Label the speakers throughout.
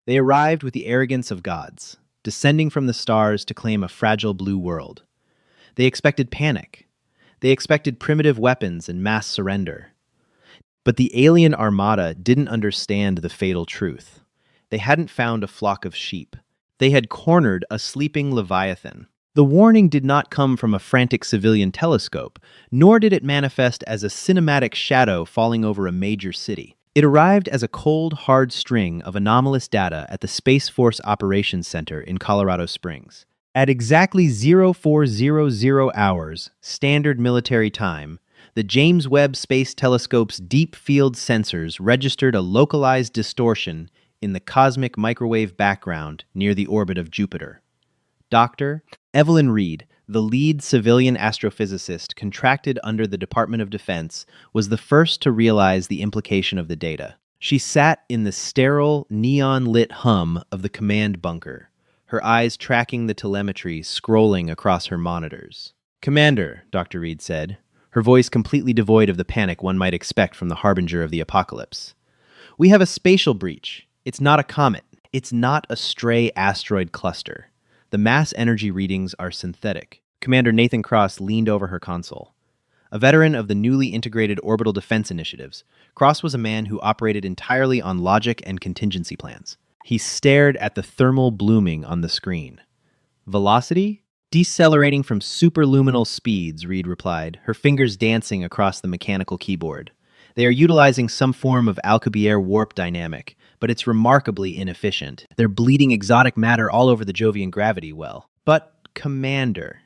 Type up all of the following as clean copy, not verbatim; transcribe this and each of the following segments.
Speaker 1: They arrived with the arrogance of gods, descending from the stars to claim a fragile blue world. They expected panic. They expected primitive weapons and mass surrender. But the alien armada didn't understand the fatal truth. They hadn't found a flock of sheep. They had cornered a sleeping leviathan. The warning did not come from a frantic civilian telescope, nor did it manifest as a cinematic shadow falling over a major city. It arrived as a cold, hard string of anomalous data at the Space Force Operations Center in Colorado Springs. At exactly 0400 hours, standard military time, the James Webb Space Telescope's deep field sensors registered a localized distortion in the cosmic microwave background near the orbit of Jupiter. Dr. Evelyn Reed, the lead civilian astrophysicist contracted under the Department of Defense, was the first to realize the implication of the data. She sat in the sterile, neon-lit hum of the command bunker, her eyes tracking the telemetry scrolling across her monitors. "Commander," Dr. Reed said, her voice completely devoid of the panic one might expect from the harbinger of the apocalypse. "We have a spatial breach. It's not a comet. It's not a stray asteroid cluster. The mass energy readings are synthetic." Commander Nathan Cross leaned over her console. A veteran of the newly integrated orbital defense initiatives, Cross was a man who operated entirely on logic and contingency plans. He stared at the thermal blooming on the screen. "Velocity? Decelerating from superluminal speeds," Reed replied, her fingers dancing across the mechanical keyboard. "They are utilizing some form of Alcubierre warp dynamic, but it's remarkably inefficient. They're bleeding exotic matter all over the Jovian gravity well." "But, Commander,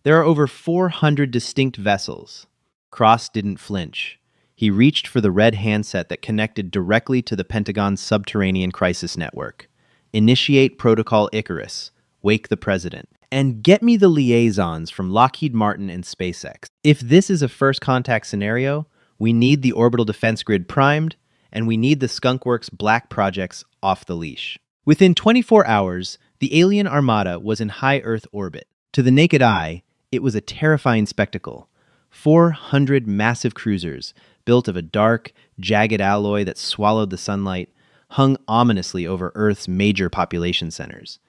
Speaker 1: there are over 400 distinct vessels." Cross didn't flinch. He reached for the red handset that connected directly to the Pentagon's subterranean crisis network. "Initiate Protocol Icarus. Wake the President. And get me the liaisons from Lockheed Martin and SpaceX. If this is a first contact scenario, we need the orbital defense grid primed, and we need the Skunkworks Black projects off the leash." Within 24 hours, the alien armada was in high Earth orbit. To the naked eye, it was a terrifying spectacle. 400 massive cruisers, built of a dark, jagged alloy that swallowed the sunlight, hung ominously over Earth's major population centers.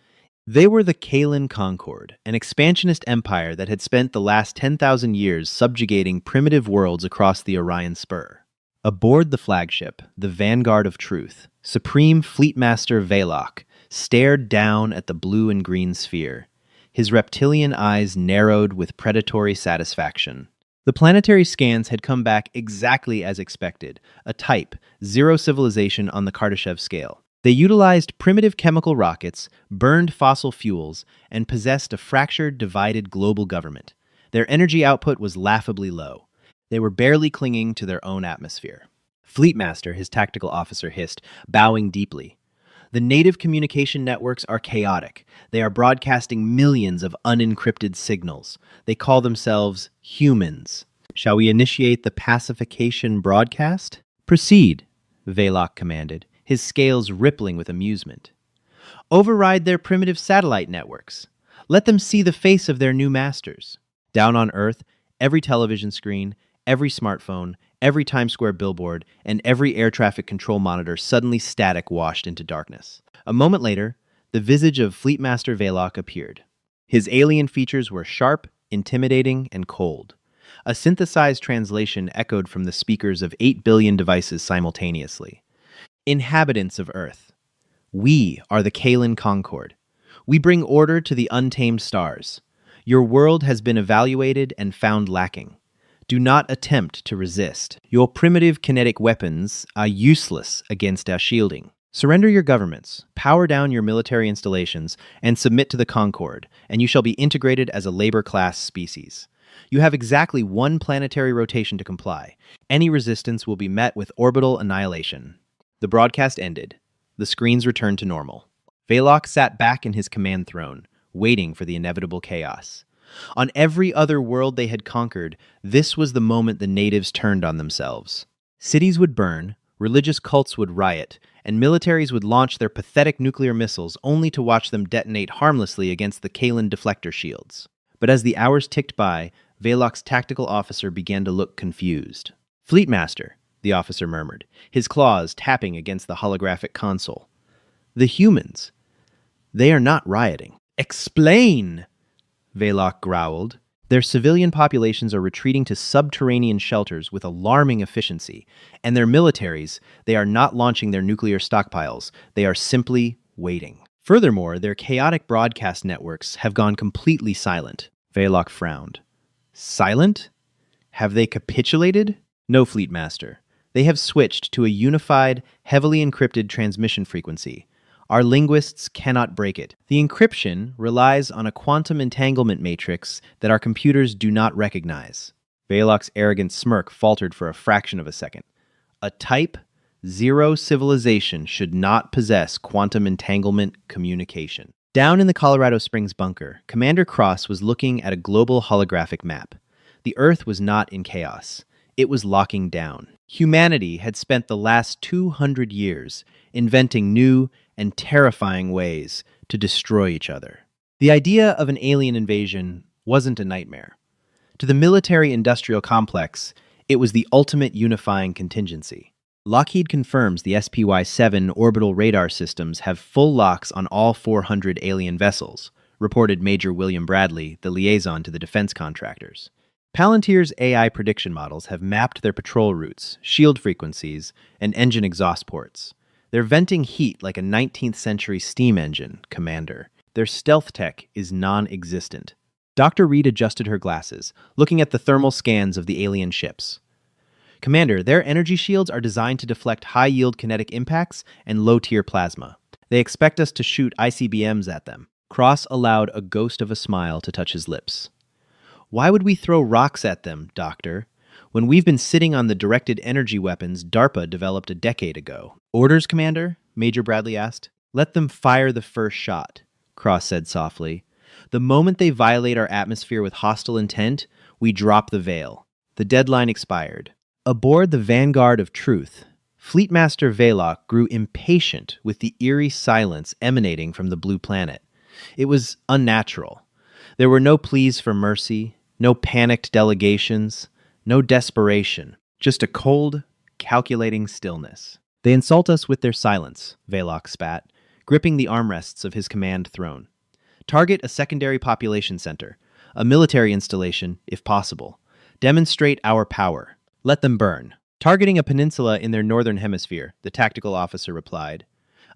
Speaker 1: They were the Kalan Concord, an expansionist empire that had spent the last 10,000 years subjugating primitive worlds across the Orion Spur. Aboard the flagship, the Vanguard of Truth, Supreme Fleetmaster Velok stared down at the blue and green sphere, his reptilian eyes narrowed with predatory satisfaction. The planetary scans had come back exactly as expected, a type, zero civilization on the Kardashev scale. They utilized primitive chemical rockets, burned fossil fuels, and possessed a fractured, divided global government. Their energy output was laughably low. They were barely clinging to their own atmosphere. "Fleetmaster," his tactical officer hissed, bowing deeply. "The native communication networks are chaotic. They are broadcasting millions of unencrypted signals. They call themselves humans. Shall we initiate the pacification broadcast?" "Proceed," Velok commanded, his scales rippling with amusement. "Override their primitive satellite networks. Let them see the face of their new masters." Down on Earth, every television screen, every smartphone, every Times Square billboard, and every air traffic control monitor suddenly static washed into darkness. A moment later, the visage of Fleetmaster Velok appeared. His alien features were sharp, intimidating, and cold. A synthesized translation echoed from the speakers of 8 billion devices simultaneously. "Inhabitants of Earth, we are the Kalan Concord. We bring order to the untamed stars. Your world has been evaluated and found lacking. Do not attempt to resist. Your primitive kinetic weapons are useless against our shielding. Surrender your governments, power down your military installations, and submit to the Concord, and you shall be integrated as a labor-class species. You have exactly one planetary rotation to comply. Any resistance will be met with orbital annihilation." The broadcast ended. The screens returned to normal. Velok sat back in his command throne, waiting for the inevitable chaos. On every other world they had conquered, this was the moment the natives turned on themselves. Cities would burn, religious cults would riot, and militaries would launch their pathetic nuclear missiles only to watch them detonate harmlessly against the Kalan deflector shields. But as the hours ticked by, Velok's tactical officer began to look confused. "Fleetmaster," the officer murmured, his claws tapping against the holographic console. The humans. They are not rioting. Explain, Velok growled. Their civilian populations are retreating to subterranean shelters with alarming efficiency, and their militaries, they are not launching their nuclear stockpiles. They are simply waiting. Furthermore, their chaotic broadcast networks have gone completely silent. Velok frowned. Silent? Have they capitulated? No, Fleet Master. They have switched to a unified, heavily encrypted transmission frequency. Our linguists cannot break it. The encryption relies on a quantum entanglement matrix that our computers do not recognize. Velok's arrogant smirk faltered for a fraction of a second. A Type 0 civilization should not possess quantum entanglement communication. Down in the Colorado Springs bunker, Commander Cross was looking at a global holographic map. The Earth was not in chaos. It was locking down. Humanity had spent the last 200 years inventing new and terrifying ways to destroy each other. The idea of an alien invasion wasn't a nightmare. To the military-industrial complex, it was the ultimate unifying contingency. Lockheed confirms the HFY-7 orbital radar systems have full locks on all 400 alien vessels, reported Major William Bradley, the liaison to the defense contractors. Palantir's AI prediction models have mapped their patrol routes, shield frequencies, and engine exhaust ports. They're venting heat like a 19th century steam engine, Commander. Their stealth tech is non-existent. Dr. Reed adjusted her glasses, looking at the thermal scans of the alien ships. Commander, their energy shields are designed to deflect high-yield kinetic impacts and low-tier plasma. They expect us to shoot ICBMs at them. Cross allowed a ghost of a smile to touch his lips. Why would we throw rocks at them, Doctor, when we've been sitting on the directed energy weapons DARPA developed a decade ago? Orders, Commander? Major Bradley asked. Let them fire the first shot, Cross said softly. The moment they violate our atmosphere with hostile intent, we drop the veil. The deadline expired. Aboard the Vanguard of Truth, Fleet Master Velok grew impatient with the eerie silence emanating from the blue planet. It was unnatural. There were no pleas for mercy, no panicked delegations, no desperation, just a cold, calculating stillness. They insult us with their silence, Velok spat, gripping the armrests of his command throne. Target a secondary population center, a military installation, if possible. Demonstrate our power. Let them burn. Targeting a peninsula in their northern hemisphere, the tactical officer replied.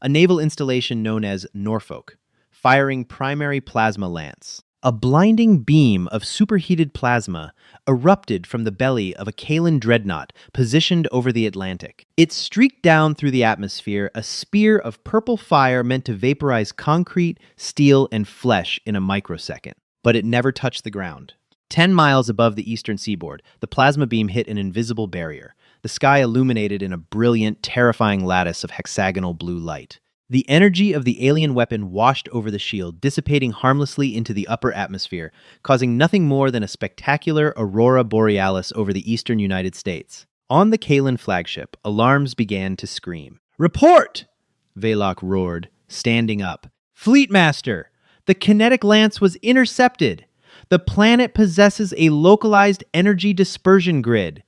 Speaker 1: A naval installation known as Norfolk, firing primary plasma lance. A blinding beam of superheated plasma erupted from the belly of a Kalan dreadnought positioned over the Atlantic. It streaked down through the atmosphere, a spear of purple fire meant to vaporize concrete, steel, and flesh in a microsecond. But it never touched the ground. 10 miles above the eastern seaboard, the plasma beam hit an invisible barrier, the sky illuminated in a brilliant, terrifying lattice of hexagonal blue light. The energy of the alien weapon washed over the shield, dissipating harmlessly into the upper atmosphere, causing nothing more than a spectacular aurora borealis over the eastern United States. On the Kalan flagship, alarms began to scream. "Report!" Velok roared, standing up. "Fleet Master! The kinetic lance was intercepted! The planet possesses a localized energy dispersion grid,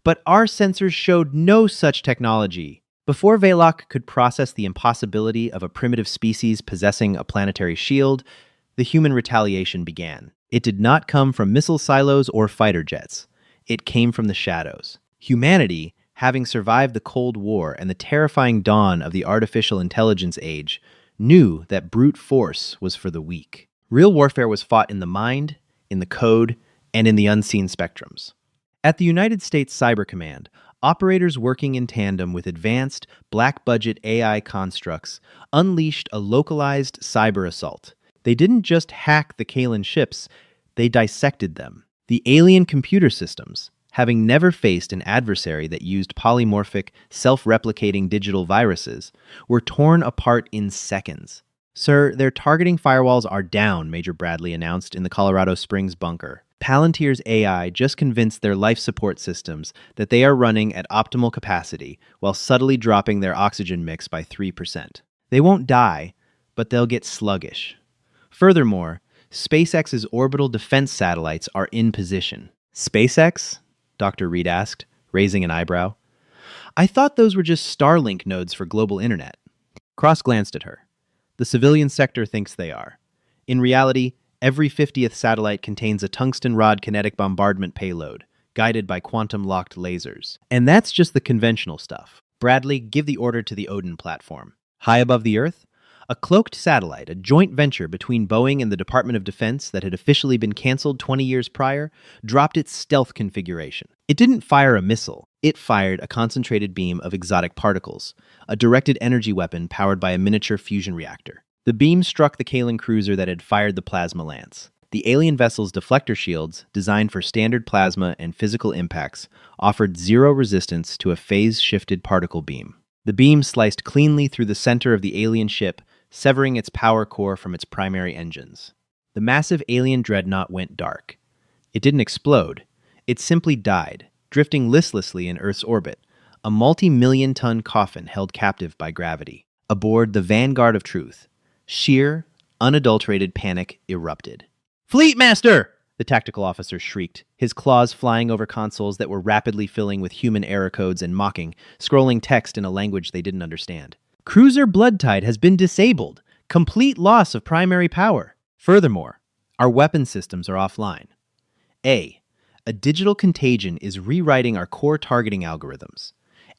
Speaker 1: but our sensors showed no such technology." Before Velok could process the impossibility of a primitive species possessing a planetary shield, the human retaliation began. It did not come from missile silos or fighter jets. It came from the shadows. Humanity, having survived the Cold War and the terrifying dawn of the artificial intelligence age, knew that brute force was for the weak. Real warfare was fought in the mind, in the code, and in the unseen spectrums. At the United States Cyber Command, operators working in tandem with advanced, black-budget AI constructs unleashed a localized cyber assault. They didn't just hack the Kalan ships, they dissected them. The alien computer systems, having never faced an adversary that used polymorphic, self-replicating digital viruses, were torn apart in seconds. "Sir, their targeting firewalls are down," Major Bradley announced in the Colorado Springs bunker. Palantir's AI just convinced their life support systems that they are running at optimal capacity while subtly dropping their oxygen mix by 3%. They won't die, but they'll get sluggish. Furthermore, SpaceX's orbital defense satellites are in position. "SpaceX?" Dr. Reed asked, raising an eyebrow. "I thought those were just Starlink nodes for global internet." Cross glanced at her. The civilian sector thinks they are. In reality, every 50th satellite contains a tungsten rod kinetic bombardment payload, guided by quantum-locked lasers. And that's just the conventional stuff. Bradley, give the order to the Odin platform. High above the Earth, a cloaked satellite, a joint venture between Boeing and the Department of Defense that had officially been canceled 20 years prior, dropped its stealth configuration. It didn't fire a missile. It fired a concentrated beam of exotic particles, a directed energy weapon powered by a miniature fusion reactor. The beam struck the Kalan cruiser that had fired the plasma lance. The alien vessel's deflector shields, designed for standard plasma and physical impacts, offered zero resistance to a phase-shifted particle beam. The beam sliced cleanly through the center of the alien ship, severing its power core from its primary engines. The massive alien dreadnought went dark. It didn't explode. It simply died, drifting listlessly in Earth's orbit, a multi-million-ton coffin held captive by gravity. Aboard the Vanguard of Truth, sheer, unadulterated panic erupted. "Fleet Master!" the tactical officer shrieked, his claws flying over consoles that were rapidly filling with human error codes and mocking, scrolling text in a language they didn't understand. "Cruiser Bloodtide has been disabled. Complete loss of primary power. Furthermore, our weapon systems are offline. A digital contagion is rewriting our core targeting algorithms.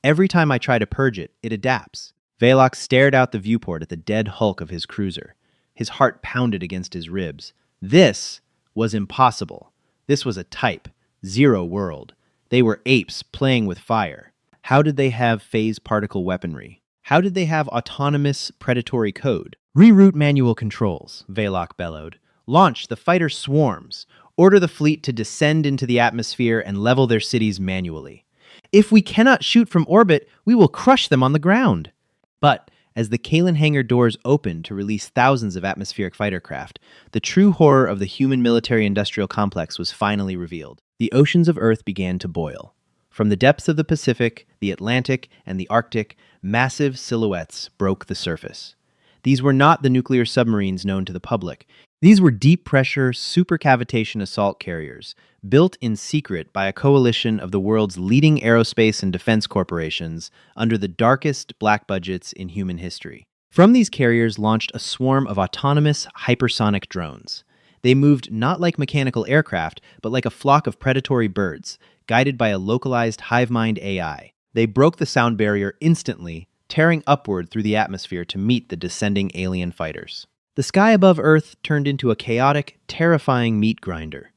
Speaker 1: Every time I try to purge it, it adapts." Velox stared out the viewport at the dead hulk of his cruiser. His heart pounded against his ribs. This was impossible. This was a type, zero world. They were apes playing with fire. How did they have phase particle weaponry? How did they have autonomous predatory code? "Reroute manual controls," Velox bellowed. "Launch the fighter swarms. Order the fleet to descend into the atmosphere and level their cities manually. If we cannot shoot from orbit, we will crush them on the ground." But as the Kalan hangar doors opened to release thousands of atmospheric fighter craft, the true horror of the human military-industrial complex was finally revealed. The oceans of Earth began to boil. From the depths of the Pacific, the Atlantic, and the Arctic, massive silhouettes broke the surface. These were not the nuclear submarines known to the public. These were deep-pressure, supercavitation assault carriers, built in secret by a coalition of the world's leading aerospace and defense corporations under the darkest black budgets in human history. From these carriers launched a swarm of autonomous, hypersonic drones. They moved not like mechanical aircraft, but like a flock of predatory birds, guided by a localized hive-mind AI. They broke the sound barrier instantly, tearing upward through the atmosphere to meet the descending alien fighters. The sky above Earth turned into a chaotic, terrifying meat grinder.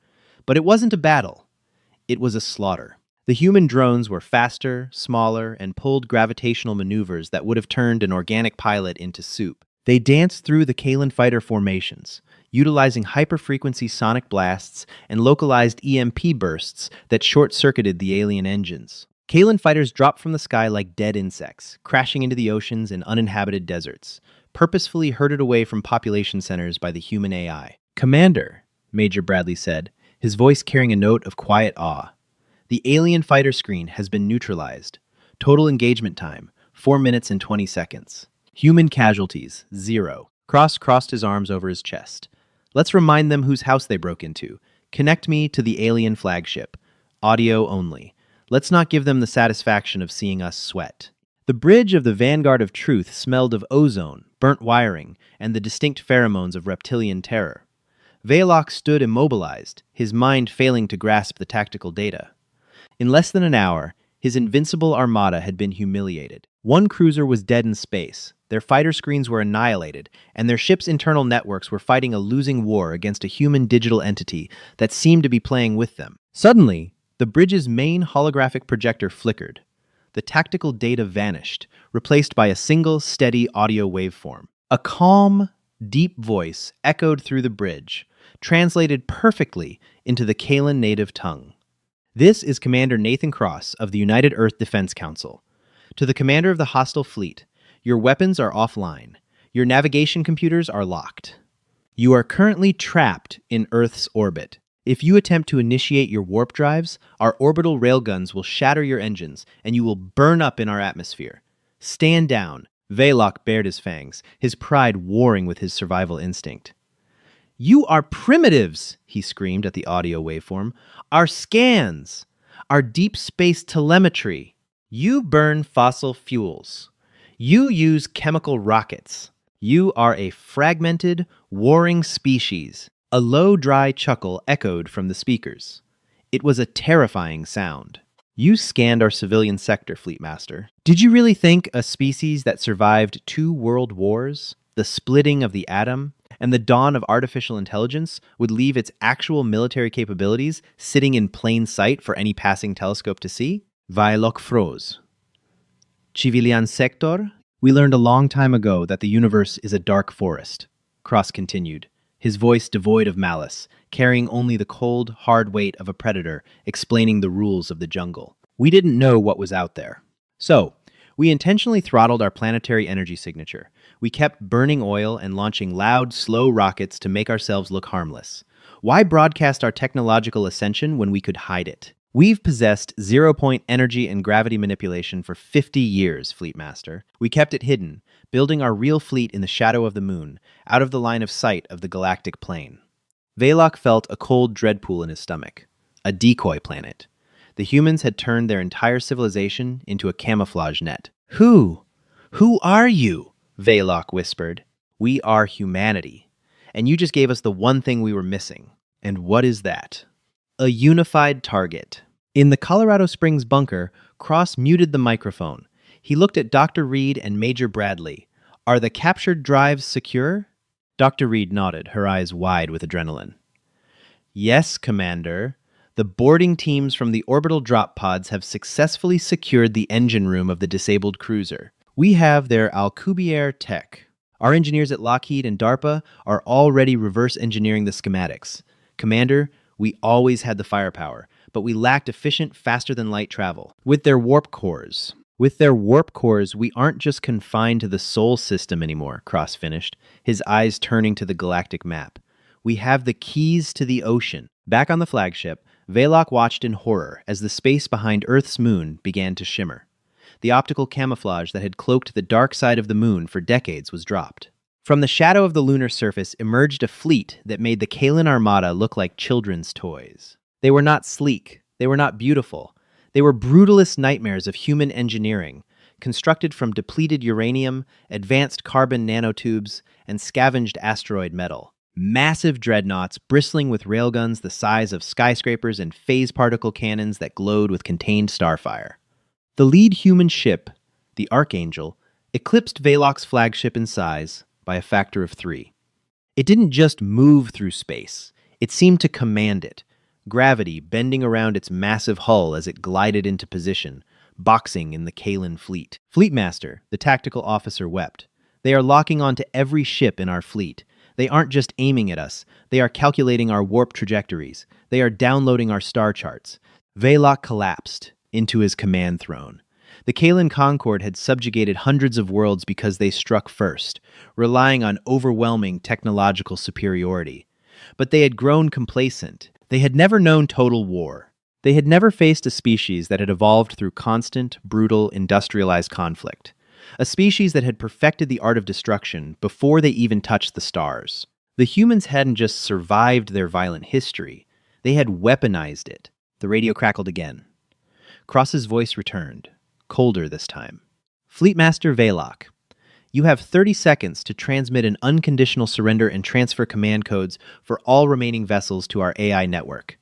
Speaker 1: But it wasn't a battle. It was a slaughter. The human drones were faster, smaller, and pulled gravitational maneuvers that would have turned an organic pilot into soup. They danced through the Kalan fighter formations, utilizing hyperfrequency sonic blasts and localized EMP bursts that short-circuited the alien engines. Kalan fighters dropped from the sky like dead insects, crashing into the oceans and uninhabited deserts, purposefully herded away from population centers by the human AI. "Commander," Major Bradley said, his voice carrying a note of quiet awe. "The alien fighter screen has been neutralized. Total engagement time, 4 minutes and 20 seconds. Human casualties, 0. Cross crossed his arms over his chest. "Let's remind them whose house they broke into. Connect me to the alien flagship. Audio only. Let's not give them the satisfaction of seeing us sweat." The bridge of the Vanguard of Truth smelled of ozone, burnt wiring, and the distinct pheromones of reptilian terror. Velox stood immobilized, his mind failing to grasp the tactical data. In less than an hour, his invincible armada had been humiliated. One cruiser was dead in space, their fighter screens were annihilated, and their ship's internal networks were fighting a losing war against a human digital entity that seemed to be playing with them. Suddenly, the bridge's main holographic projector flickered. The tactical data vanished, replaced by a single, steady audio waveform. A calm, deep voice echoed through the bridge, translated perfectly into the Kalan native tongue. "This is Commander Nathan Cross of the United Earth Defense Council. To the commander of the hostile fleet, your weapons are offline. Your navigation computers are locked. You are currently trapped in Earth's orbit. If you attempt to initiate your warp drives, our orbital railguns will shatter your engines, and you will burn up in our atmosphere. Stand down." Velox bared his fangs, his pride warring with his survival instinct. "You are primitives," he screamed at the audio waveform. "Our scans, our deep space telemetry. You burn fossil fuels. You use chemical rockets. You are a fragmented, warring species. A low, dry chuckle echoed from the speakers. It was a terrifying sound. You scanned our civilian sector, Fleetmaster. Did you really think a species that survived 2 world wars, the splitting of the atom, and the dawn of artificial intelligence would leave its actual military capabilities sitting in plain sight for any passing telescope to see? Vailok froze. Civilian sector? We learned a long time ago that the universe is a dark forest, Cross continued, his voice devoid of malice, carrying only the cold, hard weight of a predator, explaining the rules of the jungle. We didn't know what was out there. So, we intentionally throttled our planetary energy signature. We kept burning oil and launching loud, slow rockets to make ourselves look harmless. Why broadcast our technological ascension when we could hide it? We've possessed zero-point energy and gravity manipulation for 50 years, Fleetmaster. We kept it hidden, building our real fleet in the shadow of the moon, out of the line of sight of the galactic plane. Vailok felt a cold dread pool in his stomach. A decoy planet. The humans had turned their entire civilization into a camouflage net. Who are you? Vailok whispered. We are humanity. And you just gave us the one thing we were missing. And what is that? A unified target. In the Colorado Springs bunker, Cross muted the microphone. He looked at Dr. Reed and Major Bradley. Are the captured drives secure? Dr. Reed nodded, her eyes wide with adrenaline. Yes, Commander. The boarding teams from the orbital drop pods have successfully secured the engine room of the disabled cruiser. We have their Alcubierre tech. Our engineers at Lockheed and DARPA are already reverse engineering the schematics. Commander, we always had the firepower, but we lacked efficient, faster-than-light travel. With their warp cores, we aren't just confined to the Sol system anymore, Cross finished, his eyes turning to the galactic map. We have the keys to the ocean. Back on the flagship, Vailok watched in horror as the space behind Earth's moon began to shimmer. The optical camouflage that had cloaked the dark side of the moon for decades was dropped. From the shadow of the lunar surface emerged a fleet that made the Kalan Armada look like children's toys. They were not sleek. They were not beautiful. They were brutalist nightmares of human engineering, constructed from depleted uranium, advanced carbon nanotubes, and scavenged asteroid metal. Massive dreadnoughts bristling with railguns the size of skyscrapers and phase particle cannons that glowed with contained starfire. The lead human ship, the Archangel, eclipsed Vailok's flagship in size by a factor of 3. It didn't just move through space. It seemed to command it, gravity bending around its massive hull as it glided into position, boxing in the Kalan fleet. Fleetmaster, the tactical officer, wept. They are locking onto every ship in our fleet. They aren't just aiming at us. They are calculating our warp trajectories. They are downloading our star charts. Vailok collapsed into his command throne. The Kalan Concord had subjugated hundreds of worlds because they struck first, relying on overwhelming technological superiority. But they had grown complacent. They had never known total war. They had never faced a species that had evolved through constant, brutal, industrialized conflict. A species that had perfected the art of destruction before they even touched the stars. The humans hadn't just survived their violent history, they had weaponized it. The radio crackled again. Cross's voice returned, colder this time. Fleetmaster Vailok, you have 30 seconds to transmit an unconditional surrender and transfer command codes for all remaining vessels to our AI network.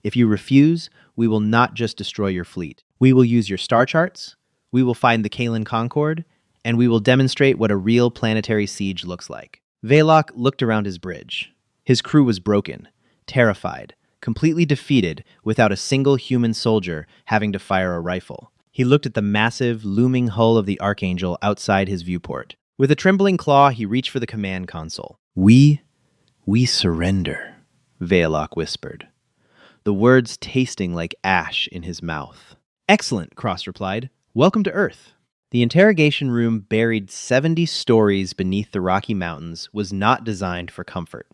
Speaker 1: If you refuse, we will not just destroy your fleet. We will use your star charts, we will find the Kalan Concord, and we will demonstrate what a real planetary siege looks like. Vailok looked around his bridge. His crew was broken, terrified, completely defeated without a single human soldier having to fire a rifle. He looked at the massive, looming hull of the Archangel outside his viewport. With a trembling claw, he reached for the command console. We surrender, Vailok whispered, the words tasting like ash in his mouth. Excellent, Cross replied. Welcome to Earth. The interrogation room, buried 70 stories beneath the Rocky Mountains, was not designed for comfort.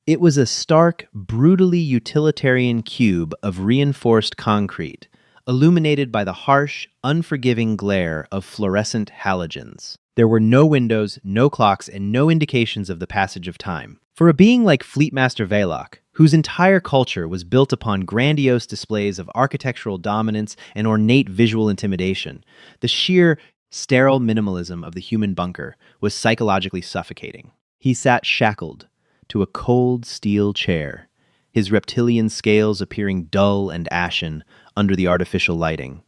Speaker 1: It was a stark, brutally utilitarian cube of reinforced concrete, illuminated by the harsh, unforgiving glare of fluorescent halogens. There were no windows, no clocks, and no indications of the passage of time. For a being like Fleetmaster Vailok, whose entire culture was built upon grandiose displays of architectural dominance and ornate visual intimidation, the sheer Sterile minimalism of the human bunker was psychologically suffocating. He sat shackled to a cold steel chair, his reptilian scales appearing dull and ashen under the artificial lighting,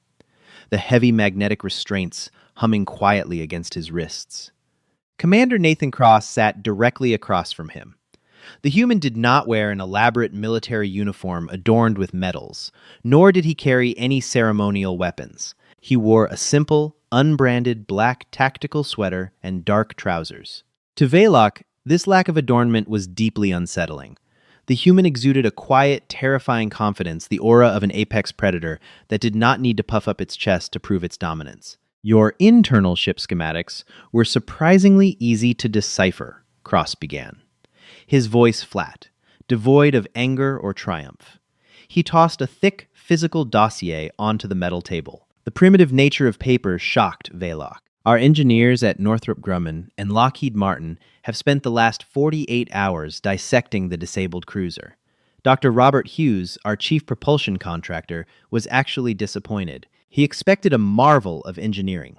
Speaker 1: the heavy magnetic restraints humming quietly against his wrists. Commander Nathan Cross sat directly across from him. The human did not wear an elaborate military uniform adorned with medals, nor did he carry any ceremonial weapons. He wore a simple, unbranded black tactical sweater and dark trousers. To Velok, this lack of adornment was deeply unsettling. The human exuded a quiet, terrifying confidence, the aura of an apex predator that did not need to puff up its chest to prove its dominance. Your internal ship schematics were surprisingly easy to decipher, Cross began, his voice flat, devoid of anger or triumph. He tossed a thick, physical dossier onto the metal table. The primitive nature of paper shocked Velok. Our engineers at Northrop Grumman and Lockheed Martin have spent the last 48 hours dissecting the disabled cruiser. Dr. Robert Hughes, our chief propulsion contractor, was actually disappointed. He expected a marvel of engineering.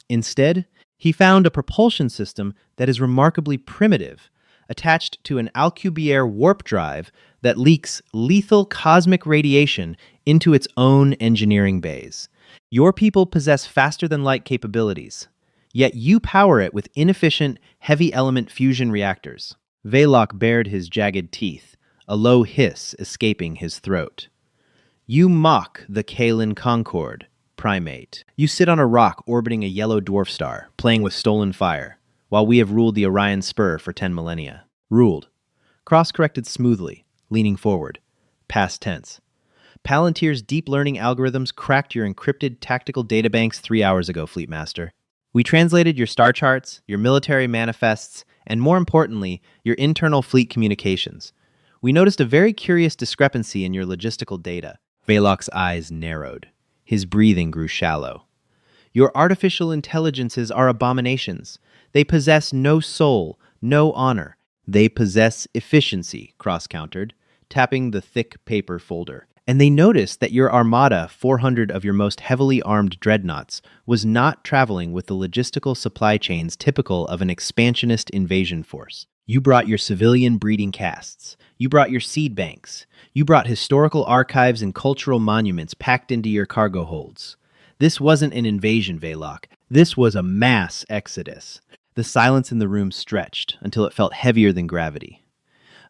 Speaker 1: Instead, he found a propulsion system that is remarkably primitive, attached to an Alcubierre warp drive that leaks lethal cosmic radiation into its own engineering bays. Your people possess faster-than-light capabilities, yet you power it with inefficient, heavy-element fusion reactors. Velok bared his jagged teeth, a low hiss escaping his throat. You mock the Kalen Concord, primate. You sit on a rock orbiting a yellow dwarf star, playing with stolen fire, while we have ruled the Orion Spur for 10 millennia. Ruled. Cross-corrected smoothly, leaning forward. Past tense. Palantir's deep learning algorithms cracked your encrypted tactical databanks 3 hours ago, Fleetmaster. We translated your star charts, your military manifests, and more importantly, your internal fleet communications. We noticed a very curious discrepancy in your logistical data. Velok's eyes narrowed. His breathing grew shallow. Your artificial intelligences are abominations. They possess no soul, no honor. They possess efficiency, Cross countered, tapping the thick paper folder. And they noticed that your armada, 400 of your most heavily armed dreadnoughts, was not traveling with the logistical supply chains typical of an expansionist invasion force. You brought your civilian breeding castes. You brought your seed banks. You brought historical archives and cultural monuments packed into your cargo holds. This wasn't an invasion, Velok. This was a mass exodus. The silence in the room stretched until it felt heavier than gravity.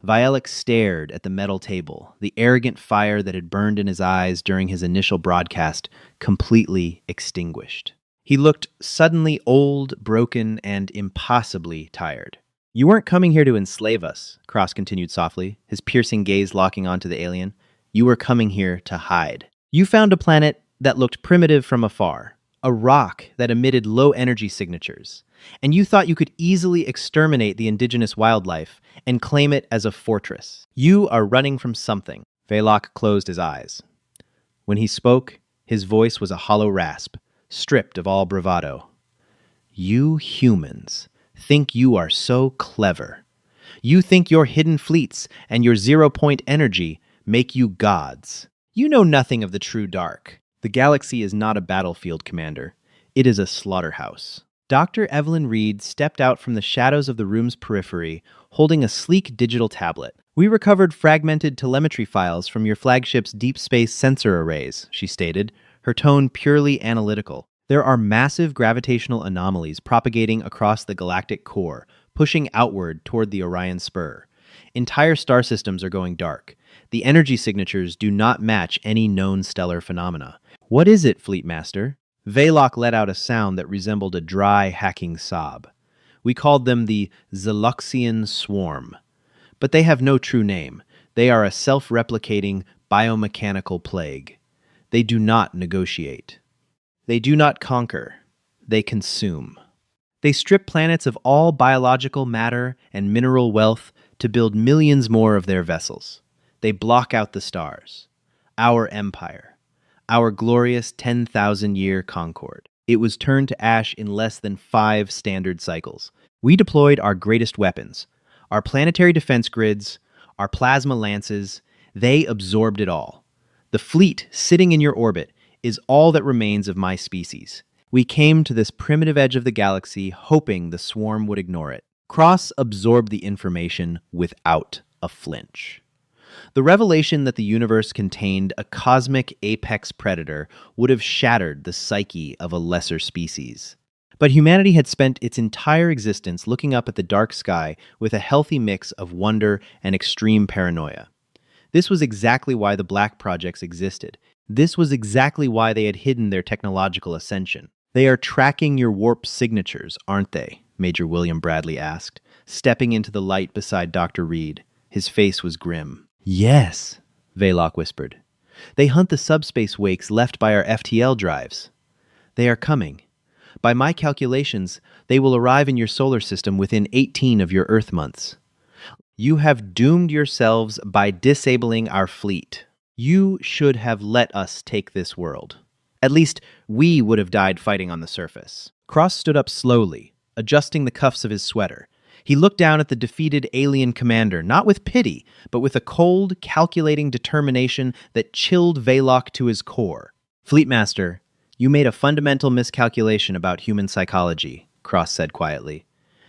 Speaker 1: Vielic stared at the metal table, the arrogant fire that had burned in his eyes during his initial broadcast completely extinguished. He looked suddenly old, broken, and impossibly tired. You weren't coming here to enslave us, Cross continued softly, his piercing gaze locking onto the alien. You were coming here to hide. You found a planet that looked primitive from afar, a rock that emitted low energy signatures, and you thought you could easily exterminate the indigenous wildlife and claim it as a fortress. You are running from something. Velok closed his eyes. When he spoke, his voice was a hollow rasp, stripped of all bravado. You humans think you are so clever. You think your hidden fleets and your zero-point energy make you gods. You know nothing of the true dark. The galaxy is not a battlefield, Commander. It is a slaughterhouse. Dr. Evelyn Reed stepped out from the shadows of the room's periphery, holding a sleek digital tablet. We recovered fragmented telemetry files from your flagship's deep space sensor arrays, she stated, her tone purely analytical. There are massive gravitational anomalies propagating across the galactic core, pushing outward toward the Orion Spur. Entire star systems are going dark. The energy signatures do not match any known stellar phenomena. What is it, Fleetmaster? Velok let out a sound that resembled a dry, hacking sob. We called them the Zeloxian Swarm. But they have no true name. They are a self-replicating biomechanical plague. They do not negotiate. They do not conquer. They consume. They strip planets of all biological matter and mineral wealth to build millions more of their vessels. They block out the stars. Our empire. Our glorious 10,000-year Concord. It was turned to ash in less than 5 standard cycles. We deployed our greatest weapons, our planetary defense grids, our plasma lances. They absorbed it all. The fleet sitting in your orbit is all that remains of my species. We came to this primitive edge of the galaxy hoping the swarm would ignore it. Cross absorbed the information without a flinch. The revelation that the universe contained a cosmic apex predator would have shattered the psyche of a lesser species. But humanity had spent its entire existence looking up at the dark sky with a healthy mix of wonder and extreme paranoia. This was exactly why the Black Projects existed. This was exactly why they had hidden their technological ascension. "They are tracking your warp signatures, aren't they?" Major William Bradley asked, stepping into the light beside Dr. Reed. His face was grim. "Yes," Vaylock whispered. "They hunt the subspace wakes left by our FTL drives. They are coming. By my calculations, they will arrive in your solar system within 18 of your Earth months. You have doomed yourselves by disabling our fleet. You should have let us take this world. At least, we would have died fighting on the surface." Cross stood up slowly, adjusting the cuffs of his sweater. He looked down at the defeated alien commander, not with pity, but with a cold, calculating determination that chilled Vaylock to his core. "Fleetmaster, you made a fundamental miscalculation about human psychology," Cross said quietly.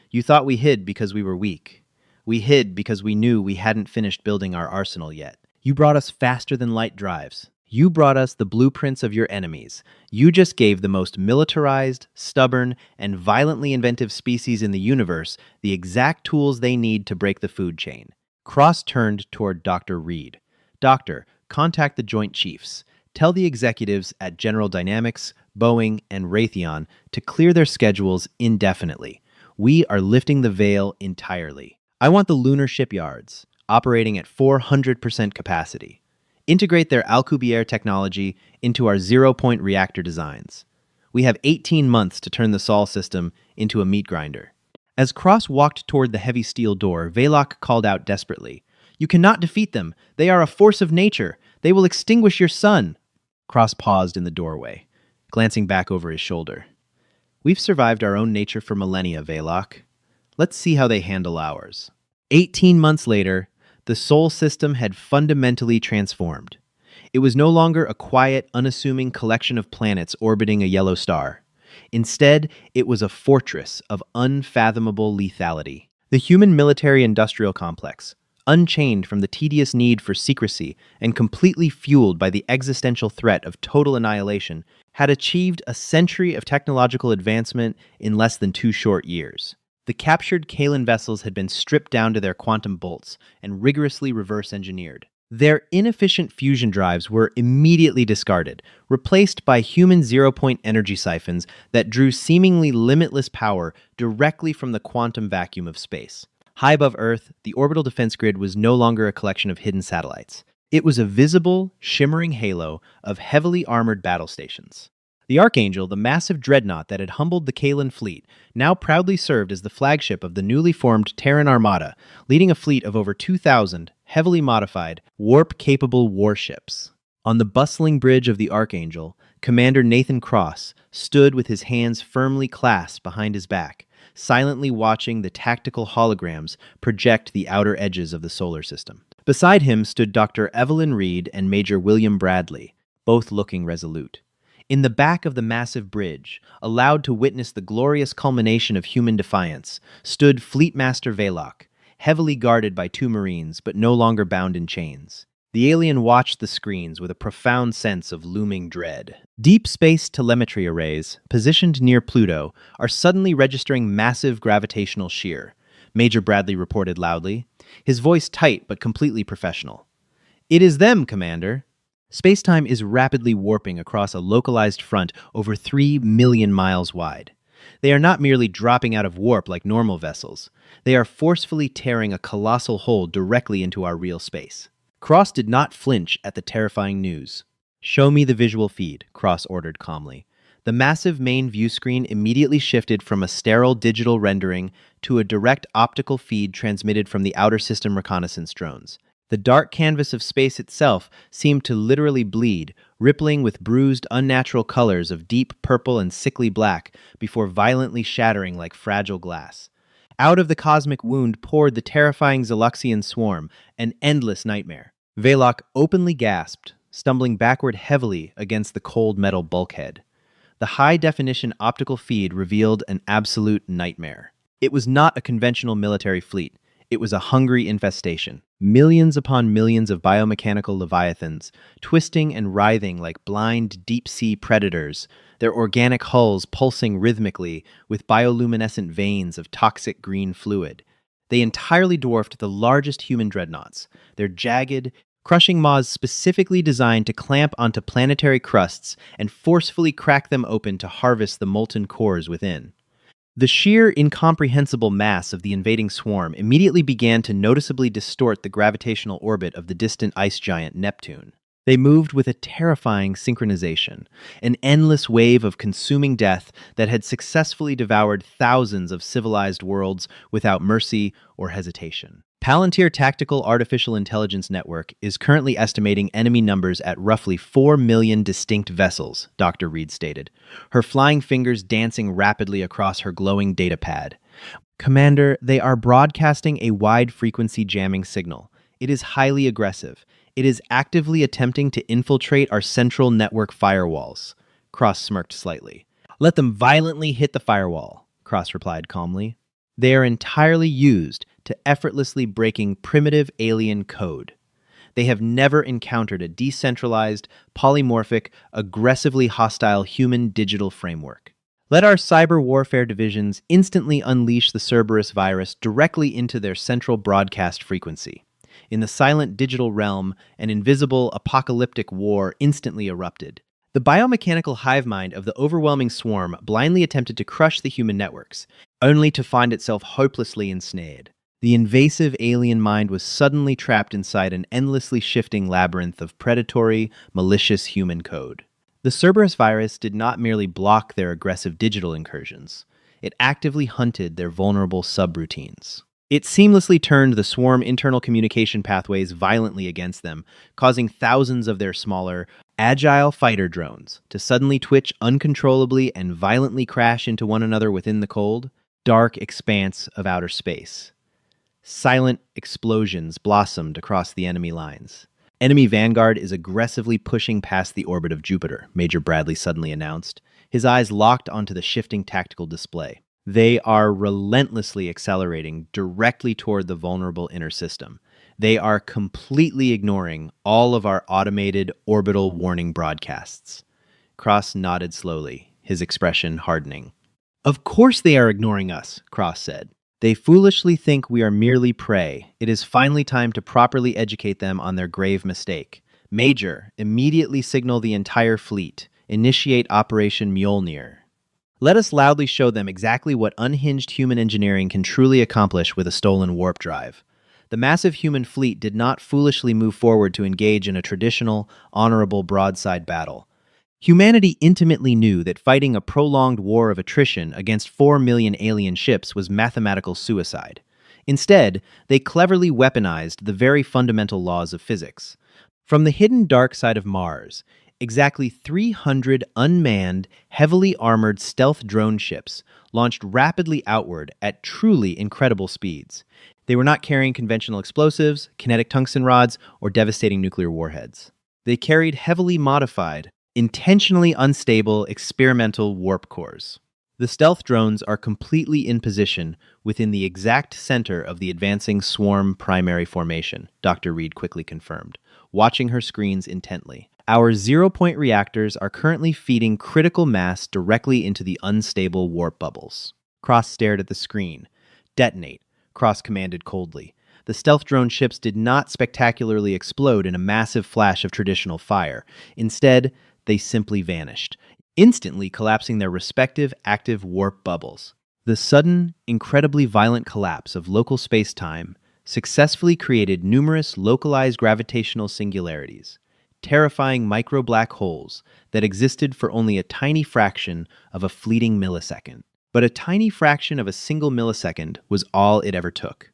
Speaker 1: "You thought we hid because we were weak. We hid because we knew we hadn't finished building our arsenal yet. You brought us faster-than-light drives. You brought us the blueprints of your enemies. You just gave the most militarized, stubborn, and violently inventive species in the universe the exact tools they need to break the food chain." Cross turned toward Dr. Reed. "Doctor, contact the Joint Chiefs. Tell the executives at General Dynamics, Boeing, and Raytheon to clear their schedules indefinitely. We are lifting the veil entirely. I want the lunar shipyards operating at 400% capacity. Integrate their Alcubierre technology into our zero-point reactor designs. We have 18 months to turn the Sol system into a meat grinder." As Cross walked toward the heavy steel door, Vaylock called out desperately, "You cannot defeat them. They are a force of nature. They will extinguish your sun." Cross paused in the doorway, glancing back over his shoulder. "We've survived our own nature for millennia, Vaylock. Let's see how they handle ours." 18 months later, the Sol system had fundamentally transformed. It was no longer a quiet, unassuming collection of planets orbiting a yellow star. Instead, it was a fortress of unfathomable lethality. The human military-industrial complex, unchained from the tedious need for secrecy and completely fueled by the existential threat of total annihilation, had achieved a century of technological advancement in less than 2 short years. The captured Kalan vessels had been stripped down to their quantum bolts and rigorously reverse-engineered. Their inefficient fusion drives were immediately discarded, replaced by human zero-point energy siphons that drew seemingly limitless power directly from the quantum vacuum of space. High above Earth, the orbital defense grid was no longer a collection of hidden satellites. It was a visible, shimmering halo of heavily armored battle stations. The Archangel, the massive dreadnought that had humbled the Kalan fleet, now proudly served as the flagship of the newly formed Terran Armada, leading a fleet of over 2,000 heavily modified, warp-capable warships. On the bustling bridge of the Archangel, Commander Nathan Cross stood with his hands firmly clasped behind his back, silently watching the tactical holograms project the outer edges of the solar system. Beside him stood Dr. Evelyn Reed and Major William Bradley, both looking resolute. In the back of the massive bridge, allowed to witness the glorious culmination of human defiance, stood Fleetmaster Vaylock, heavily guarded by 2 Marines but no longer bound in chains. The alien watched the screens with a profound sense of looming dread. Deep space telemetry arrays, positioned near Pluto, are suddenly registering massive gravitational shear, Major Bradley reported loudly, his voice tight but completely professional. "It is them, Commander." Spacetime is rapidly warping across a localized front over 3 million miles wide. They are not merely dropping out of warp like normal vessels. They are forcefully tearing a colossal hole directly into our real space. Cross did not flinch at the terrifying news. "Show me the visual feed," Cross ordered calmly. The massive main view screen immediately shifted from a sterile digital rendering to a direct optical feed transmitted from the outer system reconnaissance drones. The dark canvas of space itself seemed to literally bleed, rippling with bruised, unnatural colors of deep purple and sickly black before violently shattering like fragile glass. Out of the cosmic wound poured the terrifying Xyloxian swarm, an endless nightmare. Vaylock openly gasped, stumbling backward heavily against the cold metal bulkhead. The high-definition optical feed revealed an absolute nightmare. It was not a conventional military fleet. It was a hungry infestation. Millions upon millions of biomechanical leviathans, twisting and writhing like blind deep-sea predators, their organic hulls pulsing rhythmically with bioluminescent veins of toxic green fluid. They entirely dwarfed the largest human dreadnoughts, their jagged, crushing maws specifically designed to clamp onto planetary crusts and forcefully crack them open to harvest the molten cores within. The sheer, incomprehensible mass of the invading swarm immediately began to noticeably distort the gravitational orbit of the distant ice giant Neptune. They moved with a terrifying synchronization, an endless wave of consuming death that had successfully devoured thousands of civilized worlds without mercy or hesitation. Palantir Tactical Artificial Intelligence Network is currently estimating enemy numbers at roughly 4 million distinct vessels, Dr. Reed stated, her flying fingers dancing rapidly across her glowing datapad. Commander, they are broadcasting a wide-frequency jamming signal. It is highly aggressive. It is actively attempting to infiltrate our central network firewalls. Cross smirked slightly. Let them violently hit the firewall, Cross replied calmly. They are entirely used to effortlessly breaking primitive alien code. They have never encountered a decentralized, polymorphic, aggressively hostile human digital framework. Let our cyber warfare divisions instantly unleash the Cerberus virus directly into their central broadcast frequency. In the silent digital realm, an invisible, apocalyptic war instantly erupted. The biomechanical hive mind of the overwhelming swarm blindly attempted to crush the human networks, only to find itself hopelessly ensnared. The invasive alien mind was suddenly trapped inside an endlessly shifting labyrinth of predatory, malicious human code. The Cerberus virus did not merely block their aggressive digital incursions. It actively hunted their vulnerable subroutines. It seamlessly turned the swarm internal communication pathways violently against them, causing thousands of their smaller, agile fighter drones to suddenly twitch uncontrollably and violently crash into one another within the cold, dark expanse of outer space. Silent explosions blossomed across the enemy lines. Enemy Vanguard is aggressively pushing past the orbit of Jupiter, Major Bradley suddenly announced, his eyes locked onto the shifting tactical display. They are relentlessly accelerating directly toward the vulnerable inner system. They are completely ignoring all of our automated orbital warning broadcasts. Cross nodded slowly, his expression hardening. Of course they are ignoring us, Cross said. They foolishly think we are merely prey. It is finally time to properly educate them on their grave mistake. Major, immediately signal the entire fleet. Initiate Operation Mjolnir. Let us loudly show them exactly what unhinged human engineering can truly accomplish with a stolen warp drive. The massive human fleet did not foolishly move forward to engage in a traditional, honorable broadside battle. Humanity intimately knew that fighting a prolonged war of attrition against 4 million alien ships was mathematical suicide. Instead, they cleverly weaponized the very fundamental laws of physics. From the hidden dark side of Mars, exactly 300 unmanned, heavily armored stealth drone ships launched rapidly outward at truly incredible speeds. They were not carrying conventional explosives, kinetic tungsten rods, or devastating nuclear warheads. They carried heavily modified, intentionally unstable experimental warp cores. The stealth drones are completely in position within the exact center of the advancing swarm primary formation, Dr. Reed quickly confirmed, watching her screens intently. Our zero-point reactors are currently feeding critical mass directly into the unstable warp bubbles. Cross stared at the screen. Detonate, Cross commanded coldly. The stealth drone ships did not spectacularly explode in a massive flash of traditional fire. Instead, they simply vanished, instantly collapsing their respective active warp bubbles. The sudden, incredibly violent collapse of local space-time successfully created numerous localized gravitational singularities, terrifying micro-black holes that existed for only a tiny fraction of a fleeting millisecond. But a tiny fraction of a single millisecond was all it ever took.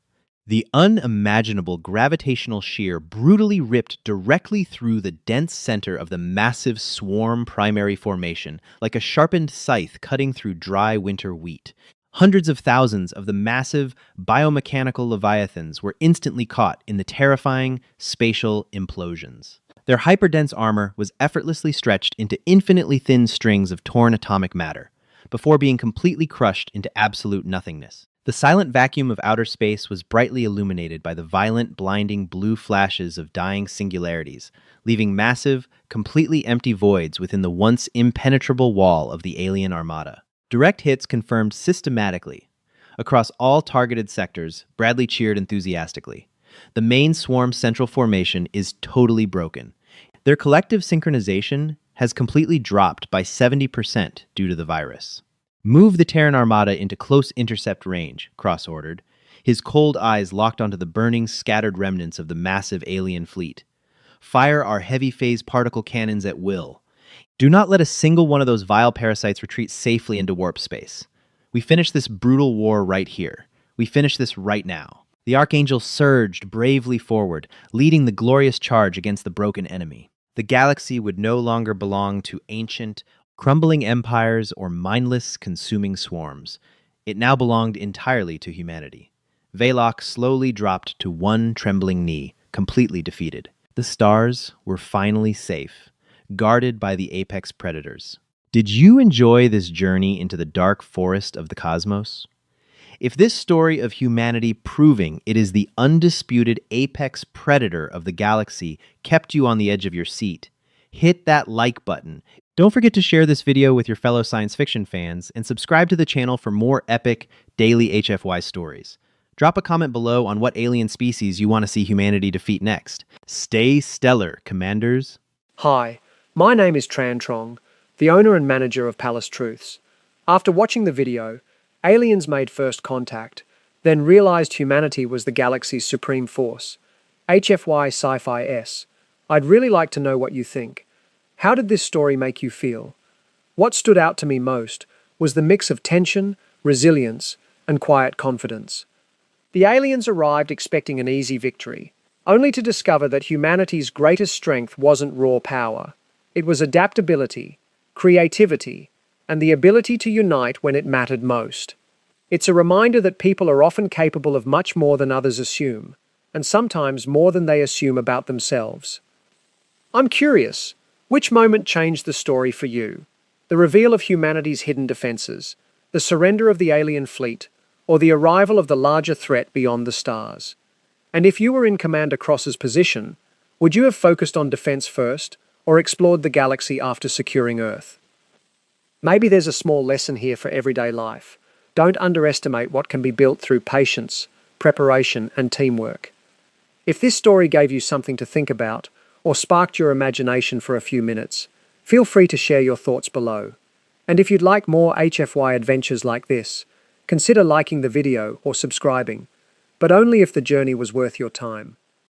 Speaker 1: The unimaginable gravitational shear brutally ripped directly through the dense center of the massive swarm primary formation, like a sharpened scythe cutting through dry winter wheat. Hundreds of thousands of the massive biomechanical leviathans were instantly caught in the terrifying spatial implosions. Their hyperdense armor was effortlessly stretched into infinitely thin strings of torn atomic matter, before being completely crushed into absolute nothingness. The silent vacuum of outer space was brightly illuminated by the violent, blinding blue flashes of dying singularities, leaving massive, completely empty voids within the once impenetrable wall of the alien armada. Direct hits confirmed systematically. Across all targeted sectors, Bradley cheered enthusiastically. The main swarm's central formation is totally broken. Their collective synchronization has completely dropped by 70% due to the virus. Move the Terran Armada into close intercept range, Cross ordered, his cold eyes locked onto the burning, scattered remnants of the massive alien fleet. Fire our heavy phase particle cannons at will. Do not let a single one of those vile parasites retreat safely into warp space. We finish this brutal war right here. We finish this right now. The Archangel surged bravely forward, leading the glorious charge against the broken enemy. The galaxy would no longer belong to ancient, crumbling empires or mindless, consuming swarms. It now belonged entirely to humanity. Veloc slowly dropped to one trembling knee, completely defeated. The stars were finally safe, guarded by the apex predators. Did you enjoy this journey into the dark forest of the cosmos? If this story of humanity proving it is the undisputed apex predator of the galaxy kept you on the edge of your seat, hit that like button. Don't forget to share this video with your fellow science fiction fans and subscribe to the channel for more epic daily HFY stories. Drop a comment below on what alien species you want to see humanity defeat next. Stay stellar, Commanders.
Speaker 2: Hi, my name is Tran Trong, the owner and manager of Palace Truths. After watching the video, aliens made first contact, then realized humanity was the galaxy's supreme force. HFY Sci-Fi S. I'd really like to know what you think. How did this story make you feel? What stood out to me most was the mix of tension, resilience, and quiet confidence. The aliens arrived expecting an easy victory, only to discover that humanity's greatest strength wasn't raw power. It was adaptability, creativity, and the ability to unite when it mattered most. It's a reminder that people are often capable of much more than others assume, and sometimes more than they assume about themselves. I'm curious, which moment changed the story for you? The reveal of humanity's hidden defenses, the surrender of the alien fleet, or the arrival of the larger threat beyond the stars? And if you were in Commander Cross's position, would you have focused on defense first, or explored the galaxy after securing Earth? Maybe there's a small lesson here for everyday life. Don't underestimate what can be built through patience, preparation, and teamwork. If this story gave you something to think about, or sparked your imagination for a few minutes, feel free to share your thoughts below. And if you'd like more HFY adventures like this, consider liking the video or subscribing, but only if the journey was worth your time.